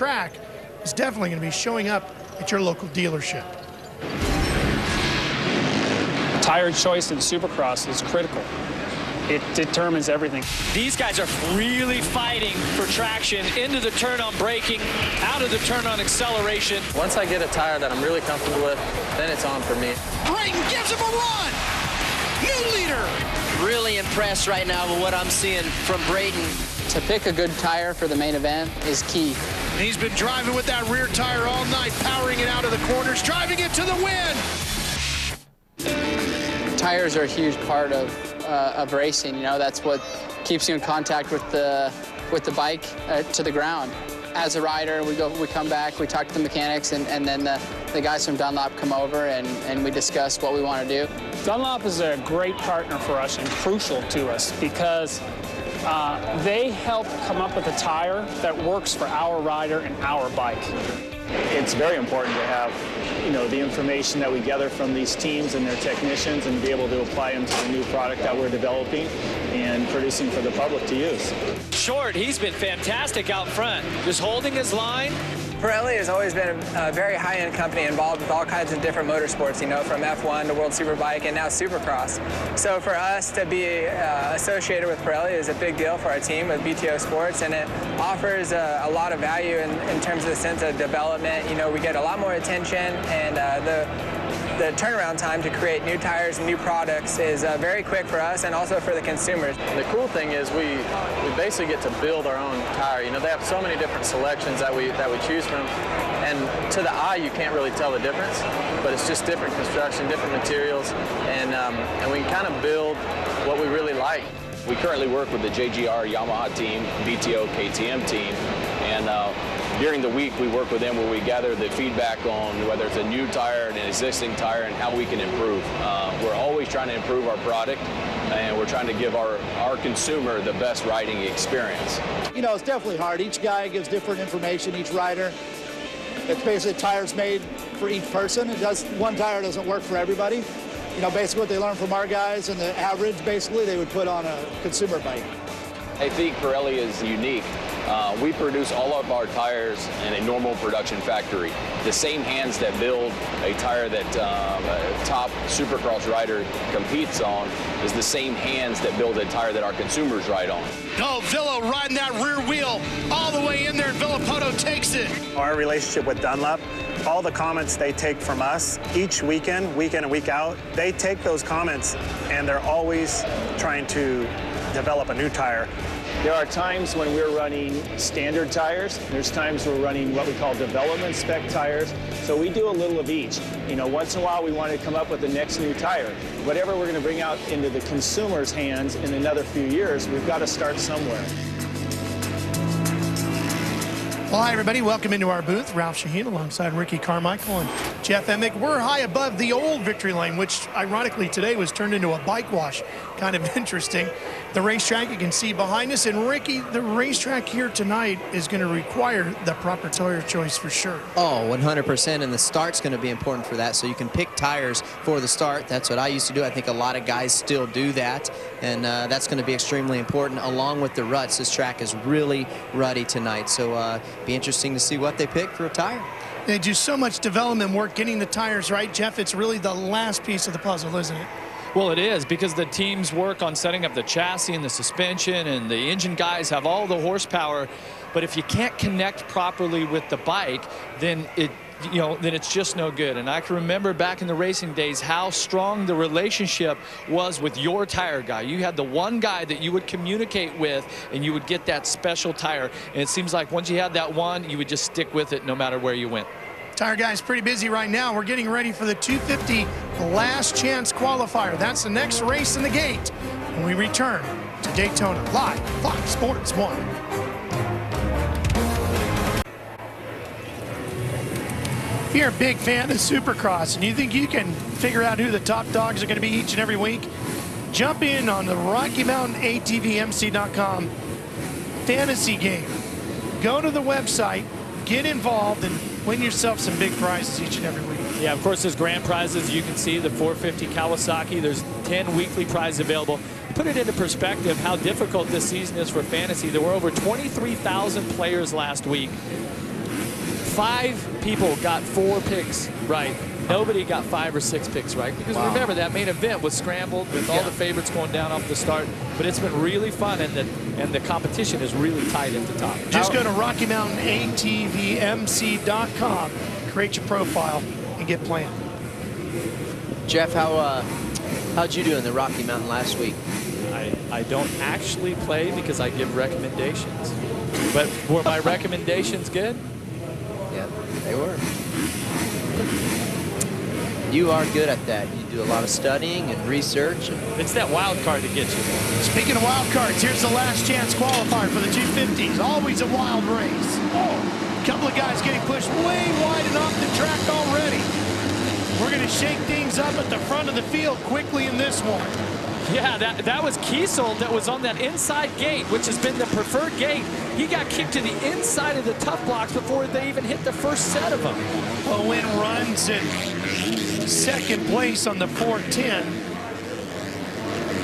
track is definitely going to be showing up at your local dealership. Tire choice in Supercross is critical. It determines everything. These guys are really fighting for traction into the turn on braking, out of the turn on acceleration. Once I get a tire that I'm really comfortable with, then it's on for me. Brayton gives him a run. New leader. Really impressed right now with what I'm seeing from Brayton. To pick a good tire for the main event is key. He's been driving with that rear tire all night, powering it out of the corners, driving it to the win. Tires are a huge part of racing. You know, that's what keeps you in contact with the bike to the ground. As a rider, we come back, we talk to the mechanics, and then the guys from Dunlop come over and we discuss what we want to do. Dunlop is a great partner for us and crucial to us because they help come up with a tire that works for our rider and our bike. It's very important to have, you know, the information that we gather from these teams and their technicians and be able to apply them to the new product that we're developing and producing for the public to use. Short, he's been fantastic out front, just holding his line. Pirelli has always been a very high-end company involved with all kinds of different motorsports, you know, from F1 to World Superbike and now Supercross. So for us to be associated with Pirelli is a big deal for our team with BTO Sports, and it offers a lot of value in terms of the sense of development. You know, we get a lot more attention, and the turnaround time to create new tires and new products is very quick for us and also for the consumers. The cool thing is we basically get to build our own tire. You know, they have so many different selections that we choose from, and to the eye you can't really tell the difference, but it's just different construction, different materials, and we can kind of build what we really like. We currently work with the JGR Yamaha team, BTO KTM team, and during the week we work with them where we gather the feedback on whether it's a new tire, an existing tire, and how we can improve. We're always trying to improve our product, and we're trying to give our consumer the best riding experience. You know, it's definitely hard. Each guy gives different information, each rider. It's basically tires made for each person. One tire doesn't work for everybody. You know, basically what they learn from our guys and the average, basically, they would put on a consumer bike. I think Pirelli is unique. We produce all of our tires in a normal production factory. The same hands that build a tire that a top Supercross rider competes on is the same hands that build a tire that our consumers ride on. Oh, Villo riding that rear wheel all the way in there, and Villapoto takes it. Our relationship with Dunlop, all the comments they take from us each weekend, week in and week out, they take those comments and they're always trying to develop a new tire. There are times when we're running standard tires. There's times we're running what we call development spec tires. So we do a little of each. You know, once in a while we want to come up with the next new tire. Whatever we're going to bring out into the consumer's hands in another few years, we've got to start somewhere. Well, hi, everybody. Welcome into our booth. Ralph Shaheen alongside Ricky Carmichael and Jeff Emmick. We're high above the old victory lane, which ironically today was turned into a bike wash. Kind of interesting. The racetrack you can see behind us. And Ricky, the racetrack here tonight is going to require the proper tire choice for sure. Oh, 100%, and the start's going to be important for that, so you can pick tires for the start. That's what I used to do. I think a lot of guys still do that, and that's going to be extremely important along with the ruts. This track is really rutty tonight, so be interesting to see what they pick for a tire. They do so much development work getting the tires right. Jeff, it's really the last piece of the puzzle, isn't it? Well, it is, because the teams work on setting up the chassis and the suspension, and the engine guys have all the horsepower. But if you can't connect properly with the bike, then then it's just no good. And I can remember back in the racing days how strong the relationship was with your tire guy. You had the one guy that you would communicate with, and you would get that special tire. And it seems like once you had that one, you would just stick with it no matter where you went. Tire guy's pretty busy right now. We're getting ready for the 250 last chance qualifier. That's the next race in the gate. When we return to Daytona live, Fox Sports 1. If you're a big fan of Supercross and you think you can figure out who the top dogs are going to be each and every week, jump in on the Rocky Mountain ATVMC.com fantasy game. Go to the website, get involved, and win yourself some big prizes each and every week. Yeah, of course, there's grand prizes. You can see the 450 Kawasaki. There's 10 weekly prizes available. Put it into perspective how difficult this season is for fantasy. There were over 23,000 players last week. 5 people got 4 picks right. Nobody got 5 or 6 picks right, because remember, that main event was scrambled with all the favorites going down off the start. But it's been really fun, and the competition is really tight at the top. Just go to RockyMountainATVMC.com, create your profile, and get playing. Jeff, how'd you do in the Rocky Mountain last week? I don't actually play because I give recommendations. But were my recommendations good? Yeah, they were. You are good at that. You do a lot of studying and research. It's that wild card that gets you. Speaking of wild cards, here's the last chance qualifier for the 250s. Always a wild race. A couple of guys getting pushed way wide and off the track already. We're going to shake things up at the front of the field quickly in this one. Yeah, that was Kiesel that was on that inside gate, which has been the preferred gate. He got kicked to the inside of the tough blocks before they even hit the first set of them. Owen runs in second place on the 410.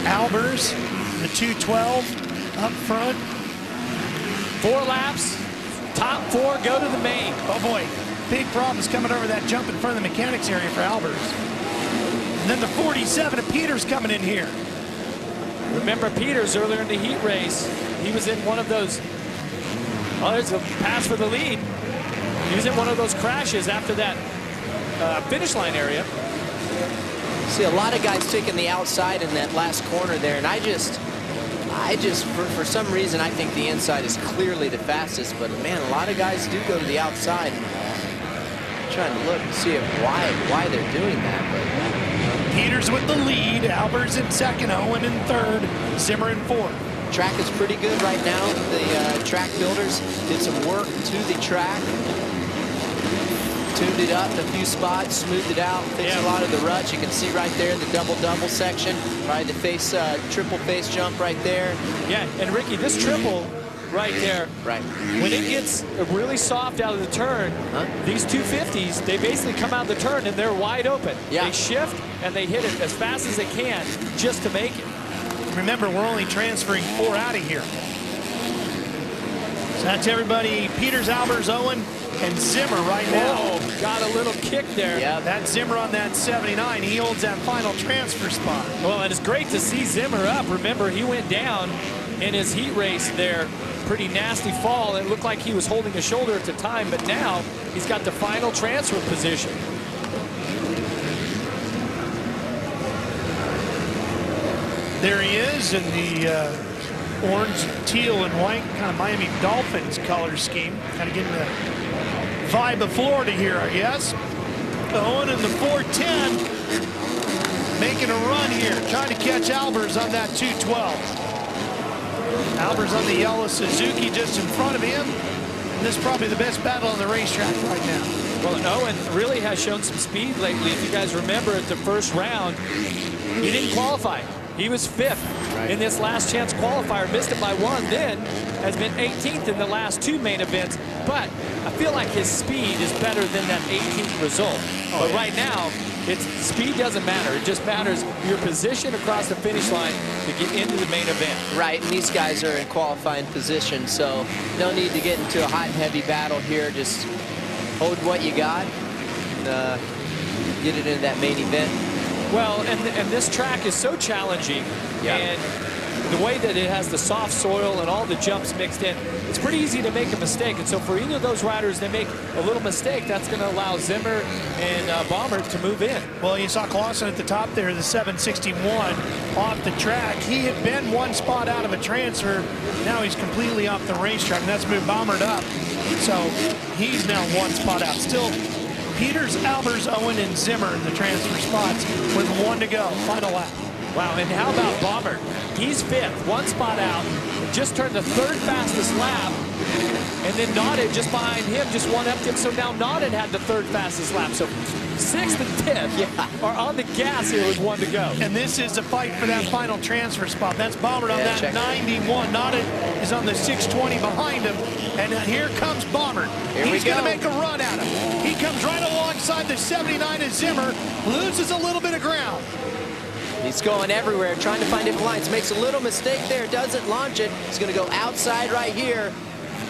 Albers, the 212 up front. 4 laps, top 4 go to the main. Oh boy, big problems coming over that jump in front of the mechanics area for Albers. And then the 47 of Peters coming in here. Remember Peters earlier in the heat race, he was in one of those, oh, there's a pass for the lead. He was in one of those crashes after that finish line area. See a lot of guys taking the outside in that last corner there, and I just for some reason I think the inside is clearly the fastest, but man, a lot of guys do go to the outside. I'm trying to look and see why they're doing that, but Peters with the lead, Albers in second, Owen in third, Zimmer in fourth. Track is pretty good right now. The track builders did some work to the track. Tuned it up in a few spots, smoothed it out, fixed a lot of the ruts. You can see right there the double-double section, right? The triple face jump right there. Yeah, and Ricky, this triple right there, right? When it gets really soft out of the turn, these 250s, they basically come out of the turn and they're wide open. Yeah. They shift and they hit it as fast as they can just to make it. Remember, we're only transferring 4 out of here. So that's everybody, Peters, Albers, Owen, and Zimmer right now. Oh, got a little kick there. Yeah, that's Zimmer on that 79. He holds that final transfer spot. Well, and it's great to see Zimmer up. Remember, he went down in his heat race there. Pretty nasty fall. It looked like he was holding a shoulder at the time, but now he's got the final transfer position. There he is in the orange, teal, and white kind of Miami Dolphins color scheme. Kind of getting the vibe of Florida here, I guess. Owen in the 410, making a run here, trying to catch Albers on that 212. Albers on the yellow Suzuki just in front of him. And this is probably the best battle on the racetrack right now. Well, Owen really has shown some speed lately. If you guys remember at the first round, he didn't qualify. He was 5th in this last chance qualifier, missed it by 1, then has been 18th in the last 2 main events. But I feel like his speed is better than that 18th result. But right now, speed doesn't matter. It just matters your position across the finish line to get into the main event. Right, and these guys are in qualifying position, so no need to get into a hot and heavy battle here. Just hold what you got and get it into that main event. Well, and this track is so challenging, and the way that it has the soft soil and all the jumps mixed in, it's pretty easy to make a mistake. And so for either of those riders, they make a little mistake, that's going to allow Zimmer and Bomber to move in. Well, you saw Clausen at the top there, the 761 off the track. He had been 1 spot out of a transfer. Now he's completely off the racetrack, and that's moved Bomber up. So he's now 1 spot out. Still Peters, Albers, Owen, and Zimmer in the transfer spots with 1 to go. Final lap. Wow, and how about Bomber? He's 5th, 1 spot out, just turned the 3rd fastest lap, and then Nodden just behind him, just 1 up him. So now Nodden had the 3rd fastest lap. So 6th and 10th are on the gas here with 1 to go. And this is a fight for that final transfer spot. That's Bomber on that 91. Nodden is on the 620 behind him. And here comes Bomber. He's going to make a run at him. He comes right alongside the 79 of Zimmer, loses a little bit of ground. He's going everywhere, trying to find different lines. Makes a little mistake there, doesn't launch it. He's going to go outside right here.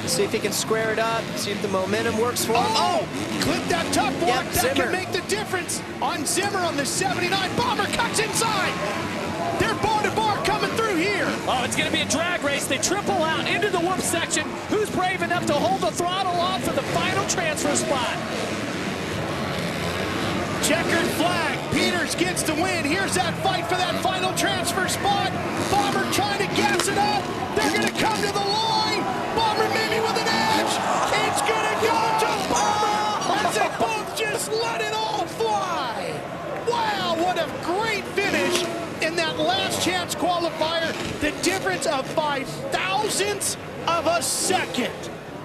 See if he can square it up. See if the momentum works for him. Oh, clip that tough block. Yep, that Zimmer can make the difference on Zimmer on the 79. Bomber cuts inside. They're bar to bar coming through here. Oh, it's going to be a drag race. They triple out into the whoop section. Who's brave enough to hold the throttle on for the final transfer spot? Checkered flag. Peters gets the win. Here's that fight for that final transfer spot. Bomber trying to gas it up. They're going to come to the line. Bomber maybe with an edge. It's going to go to Bomber as they both just let it all fly. Wow, what a great finish in that last chance qualifier. The difference of 5 thousandths of a second.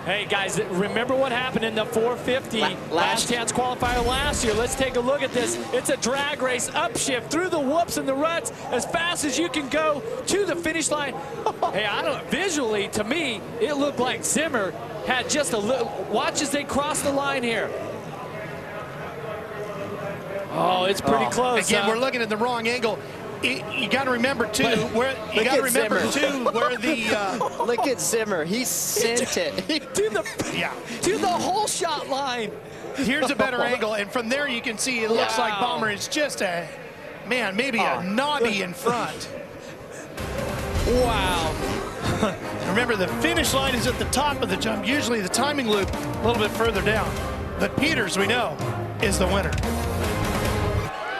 Hey, guys, remember what happened in the 450 last chance qualifier last year? Let's take a look at this. It's a drag race upshift through the whoops and the ruts as fast as you can go to the finish line. Hey, visually, to me, it looked like Zimmer had just a little. Watch as they cross the line here. Oh, it's pretty close. Again, we're looking at the wrong angle. You got to remember too where you got to remember too where the look at Zimmer. He sent it to the whole shot line. Here's a better angle, and from there you can see it looks like Bomber is just a maybe a knobby in front. Wow. Remember, the finish line is at the top of the jump. Usually the timing loop a little bit further down. But Peters, we know, is the winner.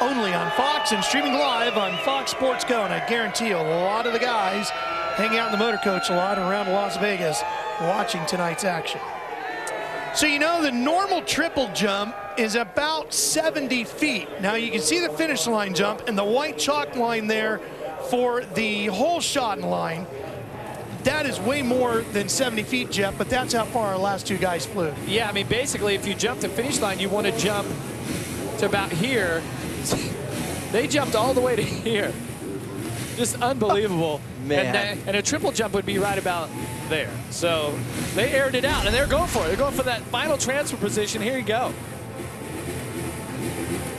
Only on Fox and streaming live on Fox Sports Go. And I guarantee you a lot of the guys hang out in the motor coach a lot around Las Vegas watching tonight's action. So you know the normal triple jump is about 70 feet. Now you can see the finish line jump and the white chalk line there for the whole shot line. That is way more than 70 feet, Jeff, but that's how far our last two guys flew. Yeah, I mean, basically, if you jump the finish line, you want to jump to about here. They jumped all the way to here. Just unbelievable. Man. And a triple jump would be right about there. So they aired it out, and they're going for it. They're going for that final transfer position. Here you go.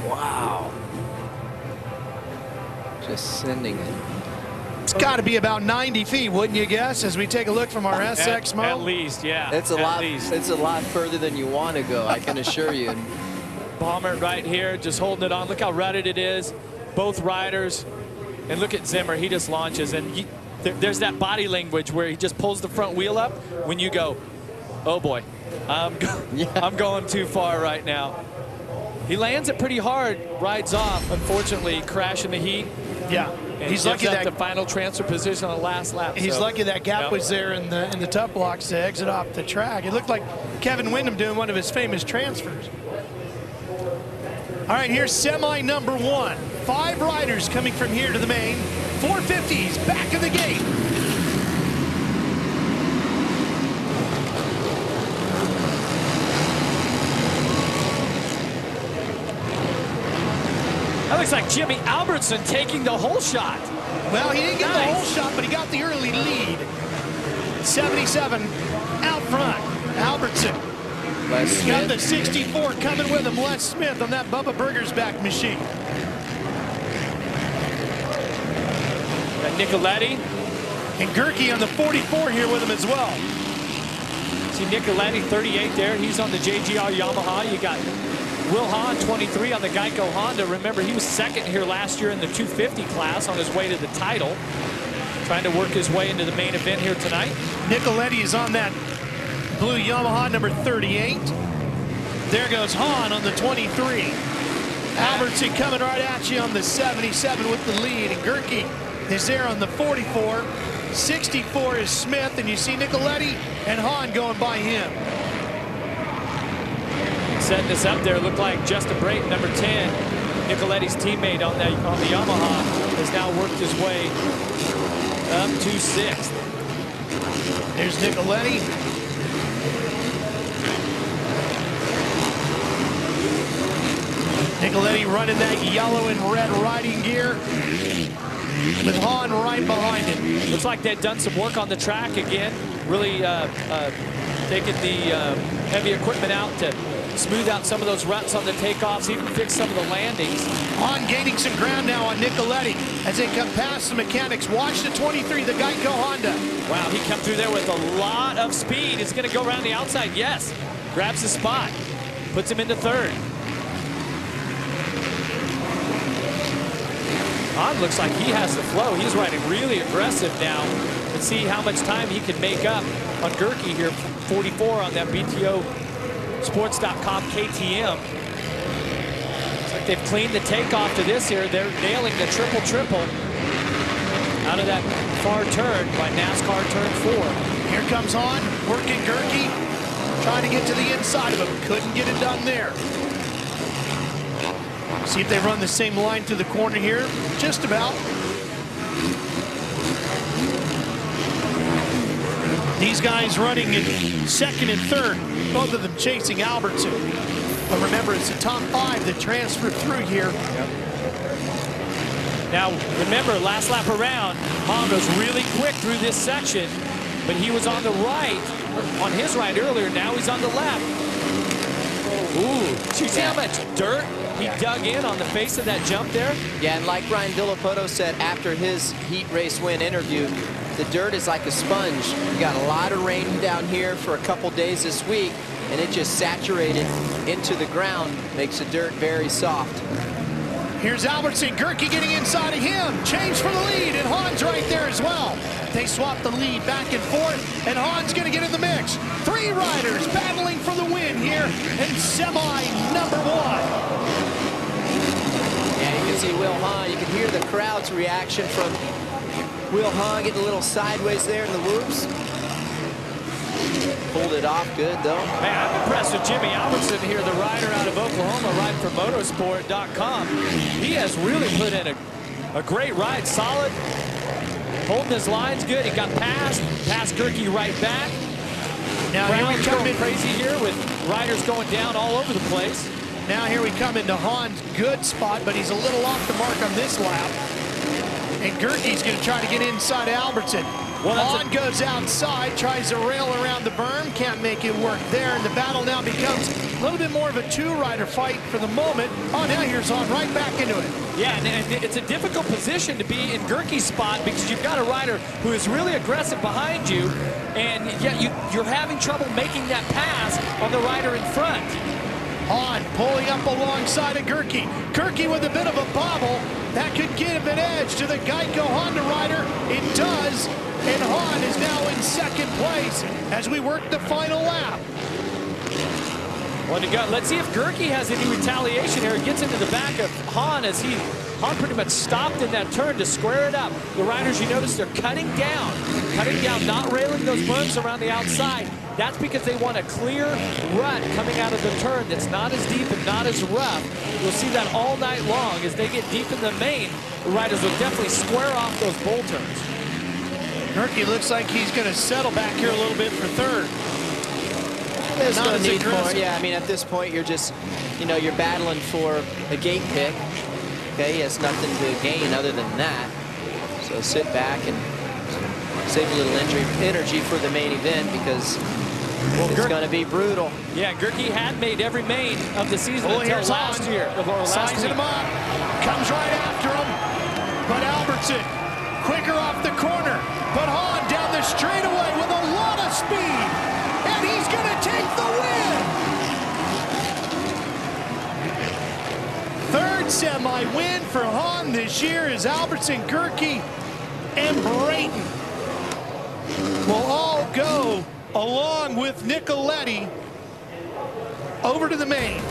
Wow. Just sending it. It's got to be about 90 feet, wouldn't you guess, as we take a look from our SX mode? At least, yeah. It's a lot further than you want to go, I can assure you. Bomber right here, just holding it on. Look how rutted it is. Both riders. And look at Zimmer. He just launches. And there's that body language where he just pulls the front wheel up when you go, oh, boy, I'm going too far right now. He lands it pretty hard, rides off, unfortunately, crashing the heat. Yeah. And he's lucky that the final transfer position on the last lap. He's lucky that gap was there in the tough blocks to exit off the track. It looked like Kevin Windham doing one of his famous transfers. All right, here's semi number 1. 5 riders coming from here to the main. 450s back of the gate. That looks like Jimmy Albertson taking the whole shot. Well, he didn't get the whole shot, but he got the early lead. 77 out front. Albertson. He's got the 64 coming with him. Les Smith on that Bubba Burgersback machine. Got Nicoletti. And Gerke on the 44 here with him as well. See Nicoletti, 38 there. He's on the JGR Yamaha. You got Will Hahn, 23 on the Geico Honda. Remember, he was second here last year in the 250 class on his way to the title. Trying to work his way into the main event here tonight. Nicoletti is on that blue Yamaha number 38. There goes Hahn on the 23. Albertson coming right at you on the 77 with the lead. And Gerke is there on the 44. 64 is Smith, and you see Nicoletti and Hahn going by him. Setting this up there, looked like Justin Brayton, number 10, Nicoletti's teammate on the Yamaha, has now worked his way up to 6th. There's Nicoletti. Nicoletti running that yellow and red riding gear with Hahn right behind him. Looks like they've done some work on the track again. Really taking the heavy equipment out to smooth out some of those ruts on the takeoffs, even fix some of the landings. On gaining some ground now on Nicoletti as they come past the mechanics. Watch the 23, the Geico Honda. Wow, he come through there with a lot of speed. He's going to go around the outside. Yes, grabs the spot, puts him into third. Hahn looks like he has the flow. He's riding really aggressive now. Let's see how much time he can make up on Gerke here. 44 on that BTO Sports.com KTM. Looks like they've cleaned the takeoff to this here. They're nailing the triple out of that far turn by NASCAR turn 4. Here comes Hahn, working Gerke, trying to get to the inside of him. Couldn't get it done there. See if they run the same line through the corner here. Just about. These guys running in second and third, both of them chasing Albertson. But remember, it's the top 5 that transfer through here. Yep. Now, remember, last lap around, Hahn was really quick through this section, but he was on the right, on his right earlier. Now he's on the left. Ooh, see how much dirt he dug in on the face of that jump there? Yeah, and like Ryan Villapoto said after his heat race win interview, the dirt is like a sponge. We got a lot of rain down here for a couple days this week, and it just saturated into the ground, makes the dirt very soft. Here's Albertson, Gerke getting inside of him. Change for the lead, and Hahn's right there as well. They swap the lead back and forth, and Hahn's going to get in the mix. 3 riders battling for the win here in semi number 1. Yeah, you can see Will Hahn. You can hear the crowd's reaction from Will Hahn getting a little sideways there in the whoops. Pulled it off good, though. Man, I'm impressed with Jimmy Albertson here, the rider out of Oklahoma, riding for motorsport.com. He has really put in a great ride, solid, holding his lines good. He got past Gerke right back. Now here we come in crazy here with riders going down all over the place. Now here we come into Hahn's good spot, but he's a little off the mark on this lap. And Gerke's going to try to get inside Albertson. Well, Hahn goes outside, tries to rail around the berm, can't make it work there, and the battle now becomes a little bit more of a 2-rider fight for the moment. Oh, now here's Hahn right back into it. Yeah, and it's a difficult position to be in Gerke's spot because you've got a rider who is really aggressive behind you, and yet you're having trouble making that pass on the rider in front. Hahn pulling up alongside of Gerke. Gerke with a bit of a bobble. That could give an edge to the Geico Honda rider. It does. And Hahn is now in second place as we work the final lap. Let's see if Gerke has any retaliation here. He gets into the back of Hahn as Hahn pretty much stopped in that turn to square it up. The riders, you notice, they're cutting down, not railing those berms around the outside. That's because they want a clear rut coming out of the turn that's not as deep and not as rough. You'll see that all night long. As they get deep in the main, the riders will definitely square off those bull turns. Gerke looks like he's going to settle back here a little bit for third. There's no need for it. Yeah, I mean, at this point, you're just, you're battling for a gate pick. Okay, he has nothing to gain other than that. So sit back and save a little energy for the main event because it's going to be brutal. Yeah, Gerke had made every main of the season until last year. Sizing him up, comes right after him, but Albertson quicker off the corner, but Hahn down the straightaway with a lot of speed, and he's going to take the win. Third semi-win for Hahn this year is Albertson, Gerke, and Brayton will all go along with Nicoletti over to the main.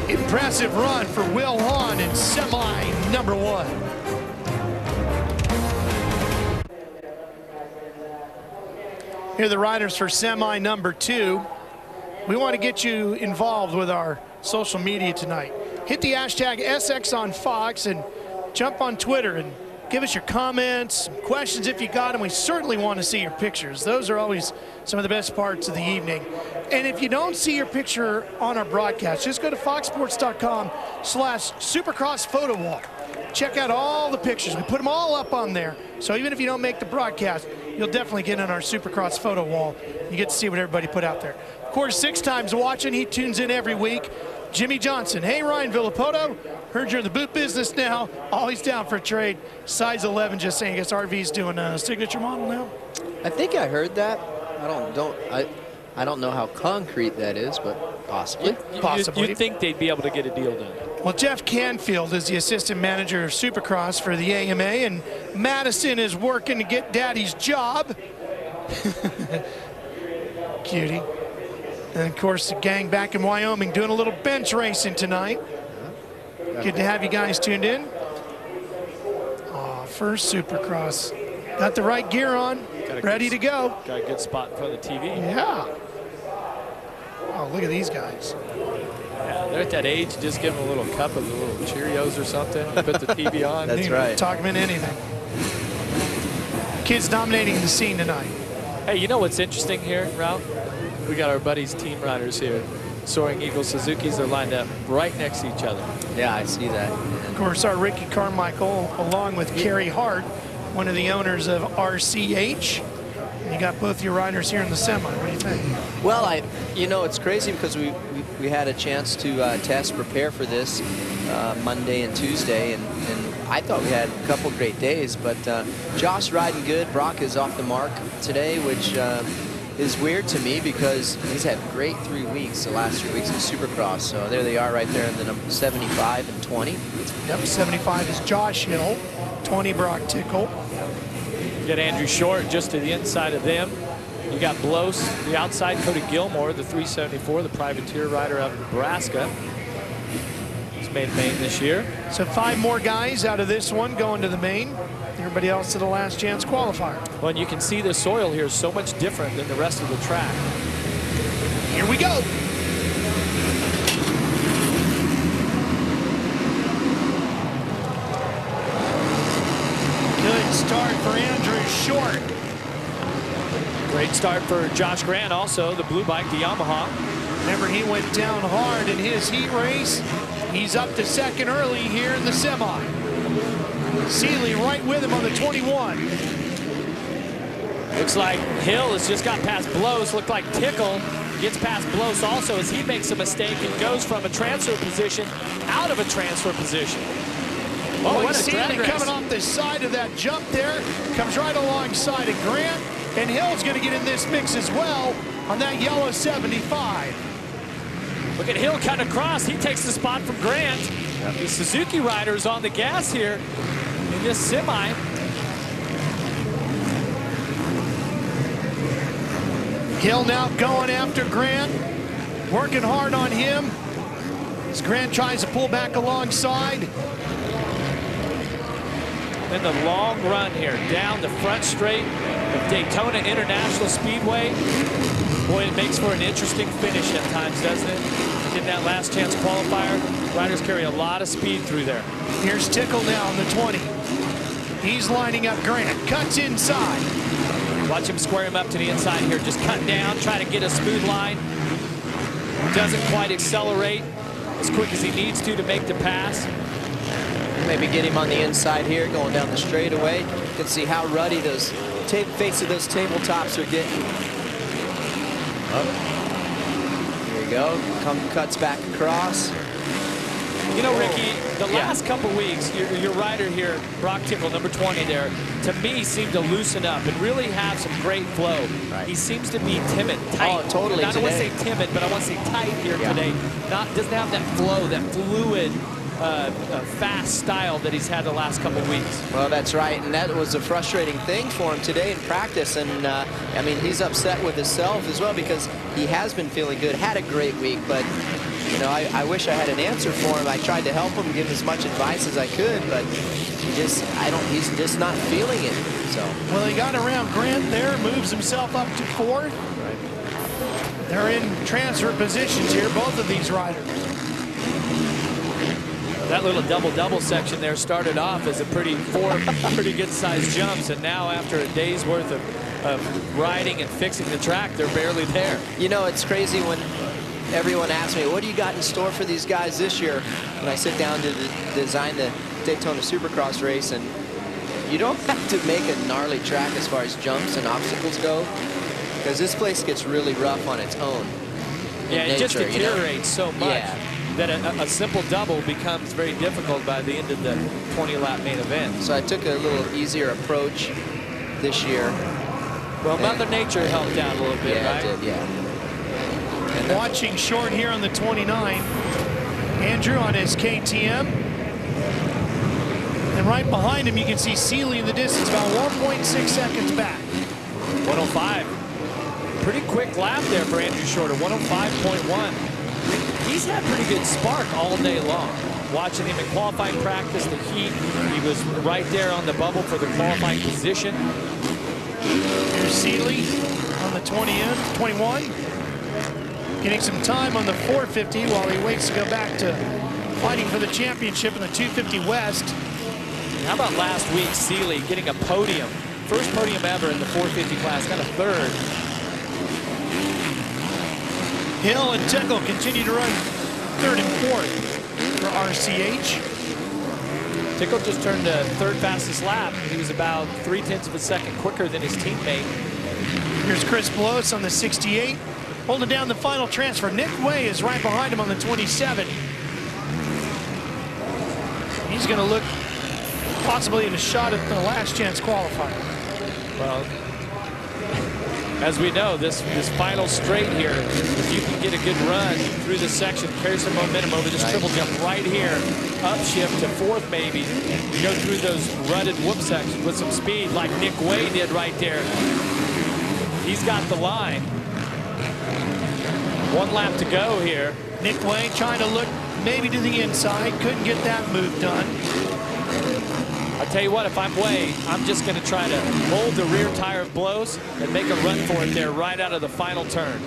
Impressive run for Will Hahn in semi number 1. Here are the riders for semi number 2. We want to get you involved with our social media tonight. Hit the hashtag SXOnFox and jump on Twitter and give us your comments, questions if you got them. We certainly want to see your pictures. Those are always some of the best parts of the evening. And if you don't see your picture on our broadcast, just go to foxsports.com/Supercross photo wall. check out all the pictures. We put them all up on there. So even if you don't make the broadcast, you'll definitely get on our Supercross photo wall. You get to see what everybody put out there. Of course, 6 times watching. He tunes in every week. Jimmy Johnson. Hey, Ryan Villapoto. Heard you're in the boot business now. Always down for a trade. Size 11, just saying. I guess RV's doing a signature model now. I think I heard that. I don't know how concrete that is, but possibly. Possibly. You'd think they'd be able to get a deal done. Well, Jeff Canfield is the assistant manager of Supercross for the AMA, and Madison is working to get Daddy's job. Cutie. And of course, the gang back in Wyoming doing a little bench racing tonight. Good to have you guys tuned in. Oh, first Supercross. Got the right gear on, ready to go. Got a good spot in front of the TV. Yeah. Oh, look at these guys. Yeah, they're at that age, just give them a little cup of the little Cheerios or something, put the TV on. That's right. Talk them into anything. Kids dominating the scene tonight. Hey, you know what's interesting here, Ralph? We got our buddies, team riders here. Soaring Eagle Suzuki's, they're lined up right next to each other. Yeah, I see that. Of course, our Ricky Carmichael, along with Kerry Hart, one of the owners of RCH. And you got both your riders here in the semi. What do you think? Well, you know, it's crazy because we had a chance to prepare for this Monday and Tuesday, and I thought we had a couple great days, but Josh riding good. Brock is off the mark today, which is weird to me because he's had great 3 weeks, the last 3 weeks of Supercross. So there they are right there in the number 75 and 20. Yep, 75 is Josh Hill, 20 Brock Tickle. You got Andrew Short just to the inside of them. You got Blos, the outside, Cody Gilmore, the 374, the privateer rider out of Nebraska. He's made main this year. So 5 more guys out of this one going to the main. Everybody else to the last chance qualifier. Well, and you can see the soil here is so much different than the rest of the track. Here we go. Good start for Andrew Short. Great start for Josh Grant also, the blue bike, the Yamaha. Remember, he went down hard in his heat race. He's up to second early here in the semi. Seeley right with him on the 21. Looks like Hill has just got past Blos. Looked like Tickle gets past Blos also as he makes a mistake and goes from a transfer position out of a transfer position. Oh, what Seeley coming off the side of that jump there. Comes right alongside of Grant. And Hill's going to get in this mix as well on that yellow 75. Look at Hill cut across. He takes the spot from Grant. The Suzuki riders on the gas here in this semi. Hill now going after Grant, working hard on him as Grant tries to pull back alongside. Then the long run here down the front straight of Daytona International Speedway. Boy, it makes for an interesting finish at times, doesn't it? In that last chance qualifier, riders carry a lot of speed through there. Here's Tickle now on the 20. He's lining up Grant, cuts inside. Watch him square him up to the inside here, just cut down, try to get a smooth line. Doesn't quite accelerate as quick as he needs to make the pass. Maybe get him on the inside here, going down the straightaway. You can see how ruddy those face of those tabletops are getting. Here you go. Cuts back across. You know, Ricky, the last couple weeks, your rider here, Brock Tickle, number 20 there, to me seemed to loosen up and really have some great flow. Right. He seems to be timid, tight. Oh, totally. I don't want to say timid, but I want to say tight here today. Doesn't have that flow, that fluid, fast style that he's had the last couple weeks. Well, that's right, and that was a frustrating thing for him today in practice, and I mean, he's upset with himself as well because he has been feeling good, had a great week, but you know, I wish I had an answer for him. I tried to help him, give him as much advice as I could, but he's just not feeling it. So. Well, he got around Grant there, moves himself up to 4th. Right. They're in transfer positions here, both of these riders. That little double-double section there started off as four pretty good-sized jumps, and now after a day's worth of riding and fixing the track, they're barely there. You know, it's crazy when everyone asks me, what do you got in store for these guys this year? When I sit down to design the Daytona Supercross race, and you don't have to make a gnarly track as far as jumps and obstacles go, because this place gets really rough on its own. Yeah, it just deteriorates so much. Yeah. That a simple double becomes very difficult by the end of the 20-lap main event. So I took a little easier approach this year. Well, Mother Nature helped out a little bit, yeah, right? It did, yeah. And Watching short here on the 29. Andrew on his KTM. And right behind him, you can see Seeley in the distance, about 1.6 seconds back. 105. Pretty quick lap there for Andrew Shorter, 105.1. He's had pretty good spark all day long. Watching him in qualifying practice, the heat, he was right there on the bubble for the qualifying position. Here's Seeley on the 21. Getting some time on the 450 while he waits to go back to fighting for the championship in the 250 West. How about last week, Seeley getting a podium? First podium ever in the 450 class, got a third. Hill and Tickle continue to run third and fourth for RCH. Tickle just turned the third fastest lap. He was about 0.3 of a second quicker than his teammate. Here's Chris Blows on the 68. Holding down the final transfer. Nick Way is right behind him on the 27. He's going to look possibly at a shot at the last chance qualifier. Well, as we know, this final straight here, if you can get a good run through this section, carry some momentum over this triple jump right here, upshift to fourth maybe, you go through those rutted whoop sections with some speed like Nick Way did right there. He's got the line. 1 lap to go here. Nick Way trying to look maybe to the inside, couldn't get that move done. I tell you what, if I'm Way, I'm just going to try to hold the rear tire of Blows and make a run for it there right out of the final turn.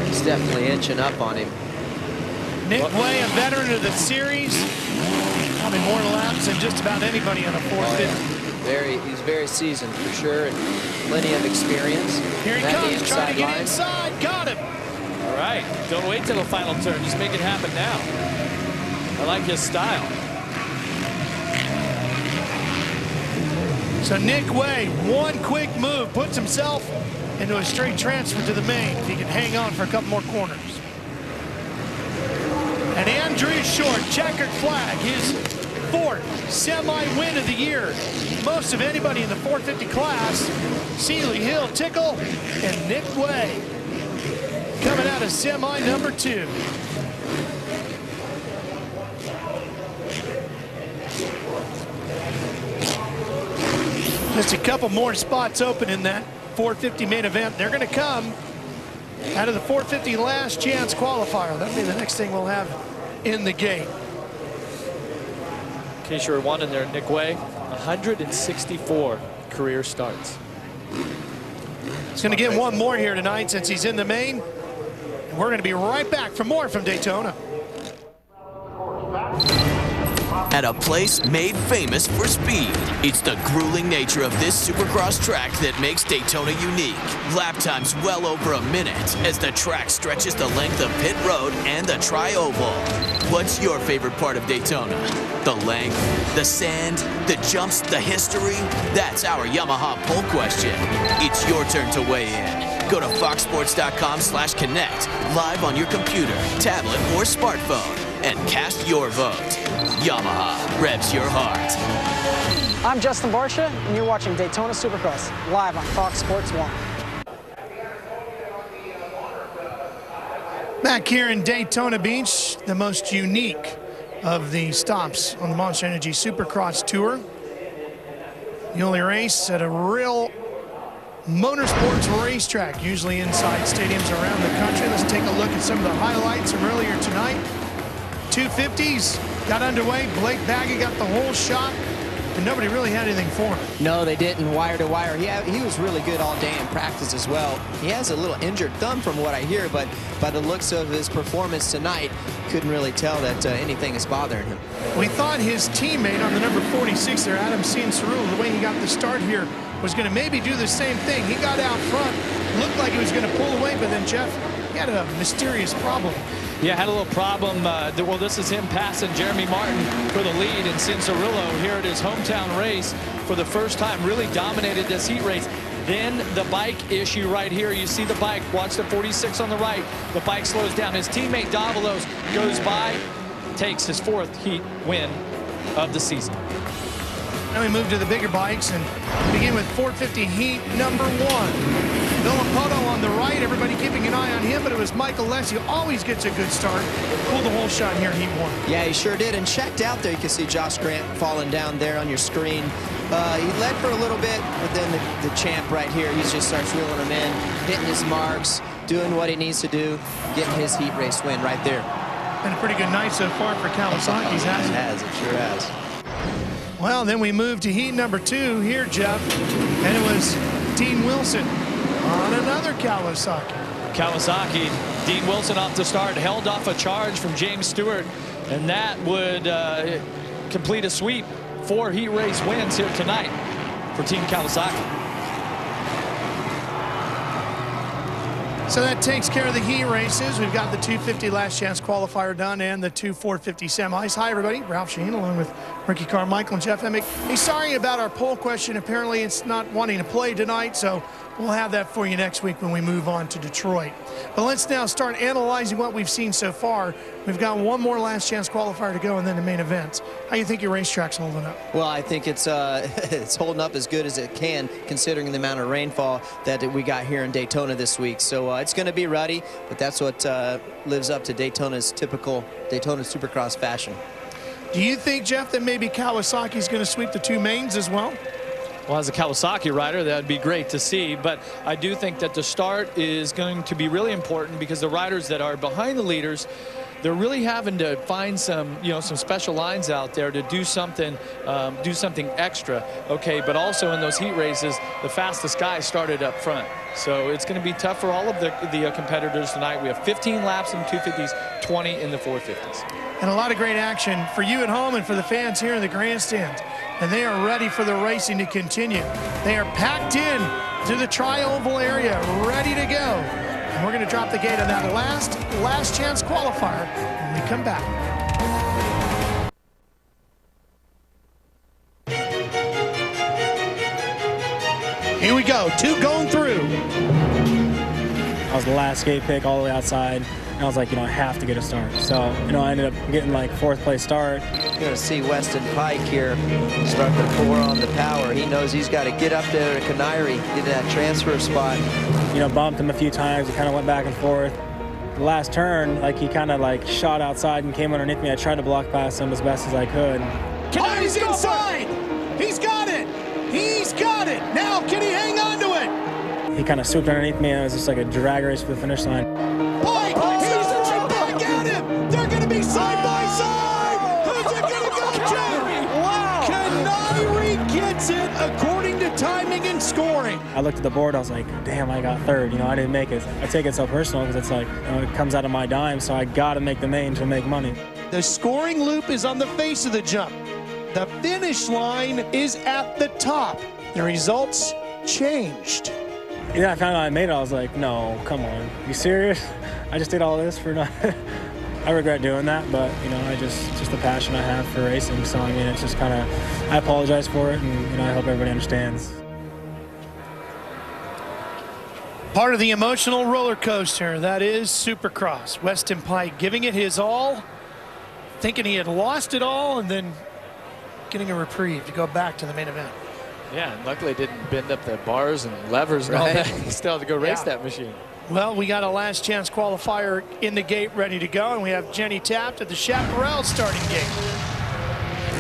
He's definitely inching up on him. Nick Way, a veteran of the series, probably more laps than just about anybody on a 450. He's very seasoned for sure, and plenty of experience. Here he comes, trying to get inside. Got him. All right, don't wait till the final turn. Just make it happen now. I like his style. So Nick Way, one quick move, puts himself into a straight transfer to the main. If he can hang on for a couple more corners. And Andrew Short, checkered flag, his 4th semi-win of the year. Most of anybody in the 450 class. Seeley, Hill, Tickle, and Nick Way coming out of semi number 2. Just a couple more spots open in that 450 main event. They're going to come out of the 450 last chance qualifier. That'll be the next thing we'll have in the gate. In case you were wondering there, Nick Way, 164 career starts. He's going to get one more here tonight since he's in the main. And we're going to be right back for more from Daytona. At a place made famous for speed, it's the grueling nature of this Supercross track that makes Daytona unique. Lap times well over a minute as the track stretches the length of pit road and the tri-oval. What's your favorite part of Daytona? The length, the sand, the jumps, the history? That's our Yamaha poll question. It's your turn to weigh in. Go to foxsports.com/connect live on your computer, tablet, or smartphone and cast your vote. Yamaha revs your heart. I'm Justin Barsha, and you're watching Daytona Supercross live on Fox Sports 1. Back here in Daytona Beach, the most unique of the stops on the Monster Energy Supercross Tour. The only race at a real motorsports racetrack, usually inside stadiums around the country. Let's take a look at some of the highlights from earlier tonight. 250s got underway. Blake Baggy got the whole shot, and nobody really had anything for him. No, they didn't, wire to wire. He was really good all day in practice as well. He has a little injured thumb from what I hear, but by the looks of his performance tonight, couldn't really tell that anything is bothering him. We thought his teammate on the number 46 there, Adam Ciancerullo, the way he got the start here, was going to maybe do the same thing. He got out front, looked like he was going to pull away, but then Jeff he had a mysterious problem. Yeah, had a little problem. Well, this is him passing Jeremy Martin for the lead in Cianciarulo here at his hometown race for the first time. Really dominated this heat race. Then the bike issue right here. You see the bike. Watch the 46 on the right. The bike slows down. His teammate Davalos goes by, takes his 4th heat win of the season. Now we move to the bigger bikes and begin with 450 heat number 1. Villapoto on the right, everybody keeping an eye on him, but it was Michael Lessie who always gets a good start. Pulled the whole shot here in heat 1. Yeah, he sure did. And checked out there, you can see Josh Grant falling down there on your screen. He led for a little bit, but then the champ right here, he just starts reeling him in, hitting his marks, doing what he needs to do, getting his heat race win right there. Been a pretty good night so far for Kawasaki's, hasn't it? It sure has. Well, then we move to heat number 2 here, Jeff, and it was Dean Wilson on another Kawasaki. Dean Wilson off the start, held off a charge from James Stewart, and that would complete a sweep. 4 heat race wins here tonight for Team Kawasaki. So that takes care of the heat races. We've got the 250 last chance qualifier done and the 2 450 semis. Hi, everybody. Ralph Shaheen along with Ricky Carmichael and Jeff Emick. Hey, sorry about our poll question. Apparently it's not wanting to play tonight, so we'll have that for you next week when we move on to Detroit. But let's now start analyzing what we've seen so far. We've got one more last chance qualifier to go and then the main event. How do you think your racetrack's holding up? Well, I think it's it's holding up as good as it can considering the amount of rainfall that we got here in Daytona this week. So it's going to be ruddy, but that's what lives up to Daytona's typical Daytona Supercross fashion. Do you think, Jeff, that maybe Kawasaki's going to sweep the 2 mains as well? Well, as a Kawasaki rider, that would be great to see. But I do think that the start is going to be really important because the riders that are behind the leaders, they're really having to find some, some special lines out there to do something extra. Okay, but also in those heat races, the fastest guys started up front. So it's going to be tough for all of the competitors tonight. We have 15 laps in the 250s, 20 in the 450s. And a lot of great action for you at home and for the fans here in the grandstand. And they are ready for the racing to continue. They are packed in to the tri-oval area, ready to go. And we're going to drop the gate on that last chance qualifier when we come back. Here we go, 2 going through. I was the last skate pick all the way outside. And I was like, I have to get a start. So, I ended up getting like 4th place start. You're going to see Weston Pike here start to pour on the power. He knows he's got to get up there to Canary, get that transfer spot. Bumped him a few times. He kind of went back and forth. The last turn, he kind of shot outside and came underneath me. I tried to block past him as best as I could. He's inside. He's got it. He's got it. Now, can he hang on to it? He kind of swooped underneath me, and it was just like a drag race for the finish line. Pike, he's right back at him. They're going to be side by side. Who's it going to go to? Wow. Canary gets it according to timing and scoring. I looked at the board. I was like, damn, I got 3rd. I didn't make it. I take it so personal because it's like, it comes out of my dime, so I got to make the main to make money. The scoring loop is on the face of the jump. The finish line is at the top. The results changed. Yeah, I found out I made it. I was like, no, come on. You serious? I just did all this for nothing. I regret doing that, but, I just the passion I have for racing. So, it's just kind of, I apologize for it, and, I hope everybody understands. Part of the emotional roller coaster, that is Supercross. Weston Pike giving it his all, thinking he had lost it all, and then getting a reprieve to go back to the main event. Yeah, and luckily it didn't bend up the bars and levers and all that. He still had to go race that machine. Well, we got a last chance qualifier in the gate ready to go, and we have Jenny Taft at the Chaparral starting gate.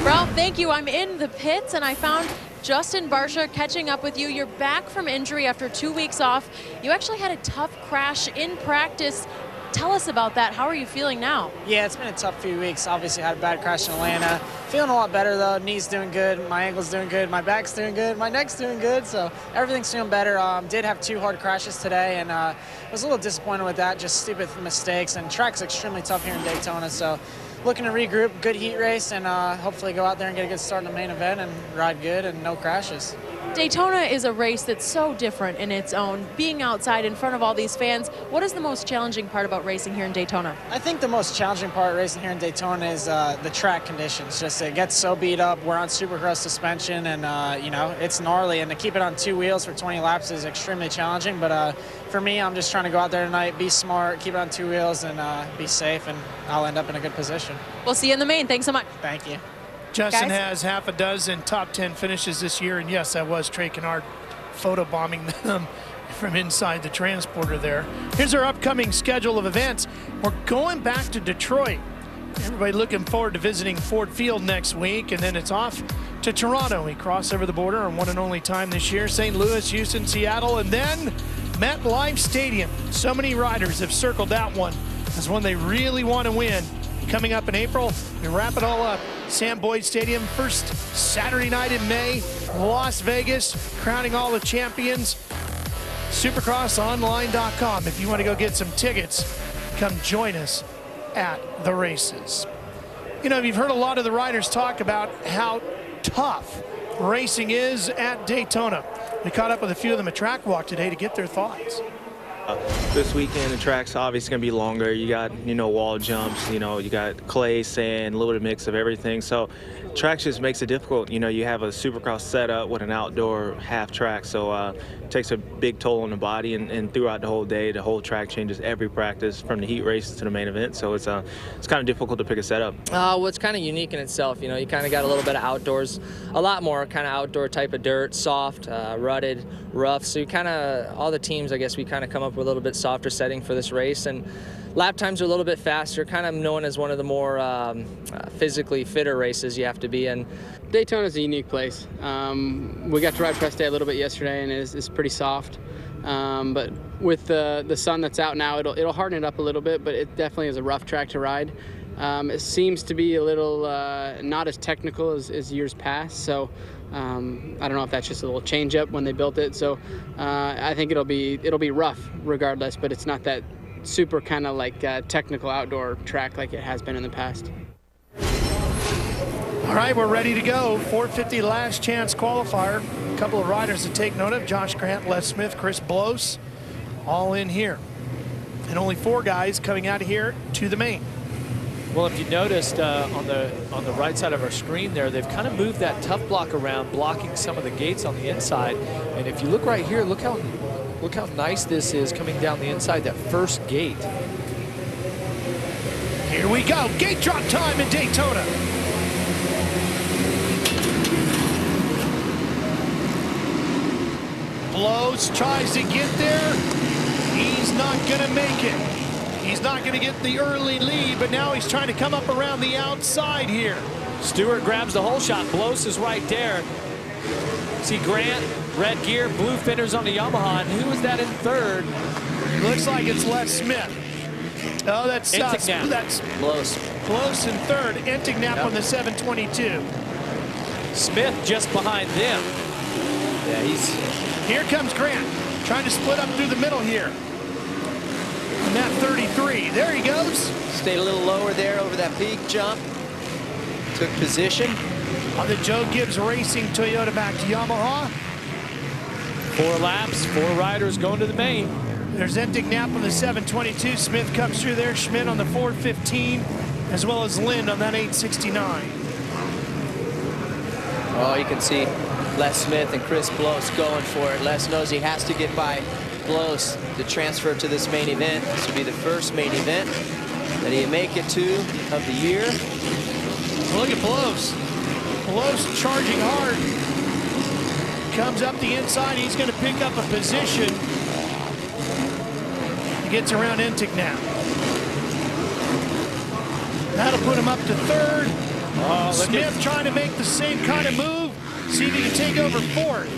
Ralph, thank you. I'm in the pits, and I found Justin Barcia catching up with you. You're back from injury after 2 weeks off. You actually had a tough crash in practice. Tell us about that. How are you feeling now? Yeah, it's been a tough few weeks. Obviously had a bad crash in Atlanta. Feeling a lot better though. Knee's doing good. My ankle's doing good. My back's doing good. My neck's doing good. So everything's feeling better. Did have 2 hard crashes today, and was a little disappointed with that. Just stupid mistakes. And track's extremely tough here in Daytona. So looking to regroup, good heat race, and hopefully go out there and get a good start in the main event and ride good and no crashes. Daytona is a race that's so different in its own. Being outside in front of all these fans, what is the most challenging part about racing here in Daytona? I think the most challenging part of racing here in Daytona is the track conditions. Just it gets so beat up. We're on Supercross suspension, and you know, it's gnarly. And to keep it on 2 wheels for 20 laps is extremely challenging. But for me, I'm just trying to go out there tonight, be smart, keep it on 2 wheels, and be safe, and I'll end up in a good position. We'll see you in the main. Thanks so much. Thank you. Justin Guys? has half a dozen top 10 finishes this year, and yes, that was Trey Kennard photobombing them from inside the transporter there. Here's our upcoming schedule of events. We're going back to Detroit. Everybody looking forward to visiting Ford Field next week, and then it's off to Toronto. We cross over the border on one and only time this year. St. Louis, Houston, Seattle, and then MetLife Stadium. So many riders have circled that one as one they really want to win. Coming up in April, we wrap it all up. Sam Boyd Stadium, first Saturday night in May. Las Vegas, crowning all the champions. Supercrossonline.com. If you want to go get some tickets, come join us at the races. You know, you've heard a lot of the riders talk about how tough racing is at Daytona. We caught up with a few of them at Track Walk today to get their thoughts. This weekend, the track's obviously going to be longer. You got, wall jumps, you got clay, sand, a little bit of mix of everything. So track just makes it difficult. You have a Supercross setup with an outdoor half track. So it takes a big toll on the body, and throughout the whole day, the whole track changes every practice from the heat races to the main event. So it's kind of difficult to pick a setup. Well, it's kind of unique in itself. You kind of got a little bit of outdoors, a lot more kind of outdoor type of dirt, soft, rutted, rough. So you kind of, all the teams, I guess, we kind of come up with a little bit softer setting for this race, and lap times are a little bit faster, kind of known as one of the more physically fitter races you have to be in. Daytona is a unique place. We got to ride press day a little bit yesterday, and it's pretty soft. But with the sun that's out now, it'll harden it up a little bit, but it definitely is a rough track to ride. It seems to be a little not as technical as years past, so I don't know if that's just a little change up when they built it. So I think it'll be rough regardless, but it's not that super kind of like technical outdoor track like it has been in the past. All right, we're ready to go. 450 last chance qualifier. A couple of riders to take note of: Josh Grant, Les Smith, Chris Blos, all in here, and only 4 guys coming out of here to the main. Well, if you noticed on the right side of our screen there, they've kind of moved that tough block around, blocking some of the gates on the inside. And if you look right here, look how nice this is coming down the inside, that first gate. Here we go, gate drop time in Daytona. Blows, tries to get there. He's not gonna make it. He's not going to get the early lead, but now he's trying to come up around the outside here. Stewart grabs the whole shot. Blos is right there. See Grant, red gear, blue fenders on the Yamaha. And who was that in third? Looks like it's Les Smith. Oh, that's Blos. Blos in third. Entignap on the 722. Smith just behind them. Yeah, here comes Grant, trying to split up through the middle here. And that 33, there he goes. Stayed a little lower there over that peak jump. Took position. On the Joe Gibbs Racing Toyota back to Yamaha. 4 laps, 4 riders going to the main. There's Entignap on the 722. Smith comes through there. Schmidt on the 415, as well as Lind on that 869. Oh, you can see Les Smith and Chris Blos going for it. Les knows he has to get by Blos to transfer to this main event. This will be the first main event that he make it to of the year. Look at Blos. Blos charging hard. Comes up the inside. He's going to pick up a position. He gets around Entignap. That'll put him up to third. Oh, Smith trying to make the same kind of move. See if he can take over fourth.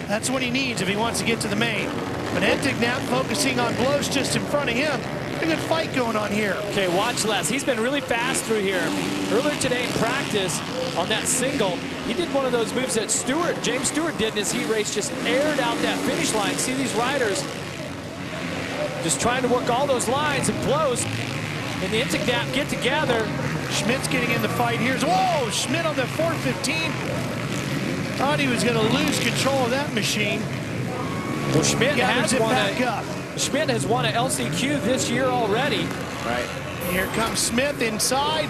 That's what he needs if he wants to get to the main. But Entignap focusing on Blos just in front of him. A good fight going on here. Okay, watch Les. He's been really fast through here. Earlier today in practice on that single, he did one of those moves that James Stewart did in his heat race, just aired out that finish line. See these riders just trying to work all those lines, and Blos and the Entignap get together. Schmidt's getting in the fight here. Whoa, Schmidt on the 415. Thought he was going to lose control of that machine. Well, Schmidt has won Schmidt has won an LCQ this year already. Right. Here comes Smith inside.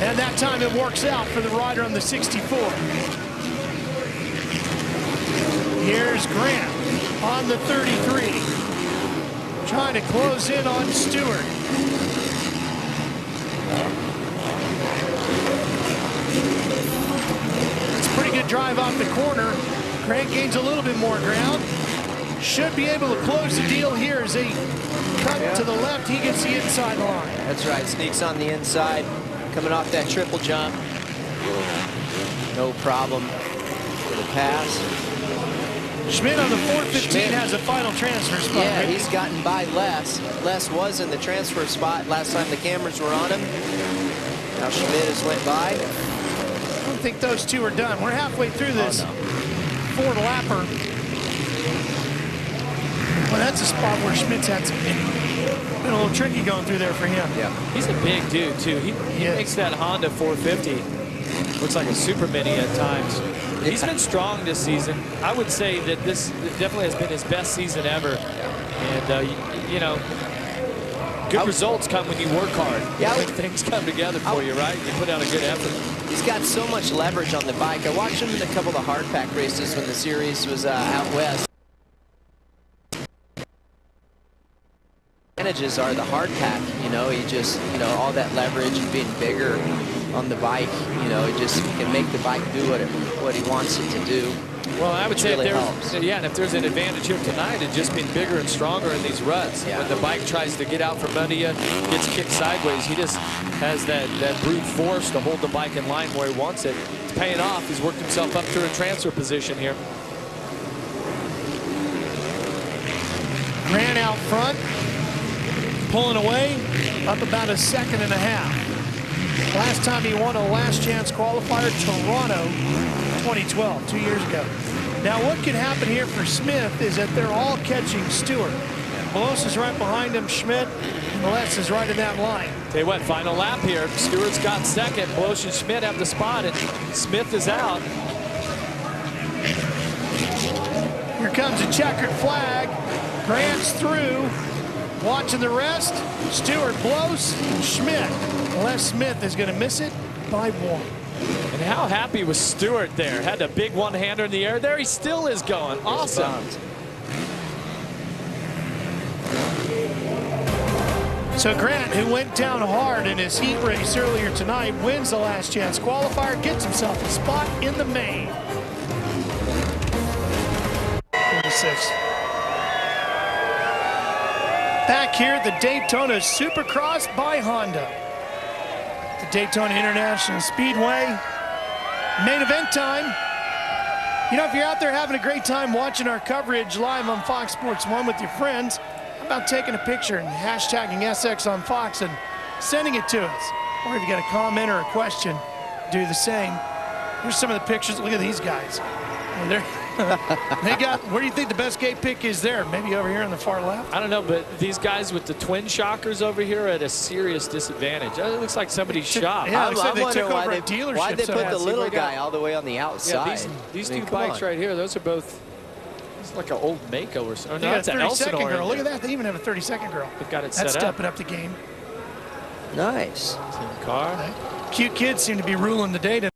And that time it works out for the rider on the 64. Here's Grant on the 33. Trying to close in on Stewart. It's a pretty good drive off the corner. Grant gains a little bit more ground. Should be able to close the deal here as he cut to the left. He gets the inside line. That's right. Sneaks on the inside. Coming off that triple jump. No problem for the pass. Schmidt on the 415 has a final transfer spot. Yeah, right? he's gotten by Les. Les was in the transfer spot last time the cameras were on him. Now Schmidt has went by. I don't think those two are done. We're halfway through this Ford lapper. Well, that's a spot where Schmidt's had some been a little tricky going through there for him. Yeah, he's a big dude too. He makes that Honda 450 looks like a super mini at times. He's been strong this season. I would say that this definitely has been his best season ever. And you know, good results come when you work hard. Yeah, when things come together for you, right? You put out a good effort. He's got so much leverage on the bike. I watched him in a couple of the hard pack races when the series was out west. Advantages are the hard pack, you know, he just, you know, all that leverage and being bigger on the bike, you know, it just can make the bike do what he wants it to do. Well, I would say really and if there's an advantage here tonight, it's just being bigger and stronger in these ruts. Yeah. When the bike tries to get out from under you, gets kicked sideways, he just has that brute force to hold the bike in line where he wants it. It's paying off. He's worked himself up to a transfer position here. Ran out front. Pulling away, up about a second and a half. Last time he won a last chance qualifier, Toronto, 2012, 2 years ago. Now what could happen here for Smith is that they're all catching Stewart. Belos is right behind him, Schmidt, Les is right in that line. Tell you what, final lap here. Stewart's got second, Belos and Schmidt have the spot, and Smith is out. Here comes a checkered flag. Grant's through. Watching the rest, Stewart, Belos, Schmidt. Les Smith is going to miss it by one. And how happy was Stewart there? Had a big one-hander in the air. There he still is going. Awesome. So Grant, who went down hard in his heat race earlier tonight, wins the last chance qualifier, gets himself a spot in the main. 46. Back here at the Daytona Supercross by Honda. The Daytona International Speedway. Main event time. You know, if you're out there having a great time watching our coverage live on Fox Sports 1 with your friends, how about taking a picture and hashtagging SX on Fox and sending it to us? Or if you got a comment or a question, do the same. Here's some of the pictures. Look at these guys. They got, where do you think the best gate pick is there? Maybe over here on the far left? I don't know, but these guys with the twin shockers over here are at a serious disadvantage. It looks like somebody's shop. Yeah, it looks like they took over a dealership. Why'd they put the little guy all the way on the outside? Yeah, these two bikes right here, those are both, it's like an old Mako or something. No, that's a 30-second girl. Look at that. They even have a 30-second girl. They've got it set That's up. stepping up the game. Nice. Car. Cute kids seem to be ruling the day tonight.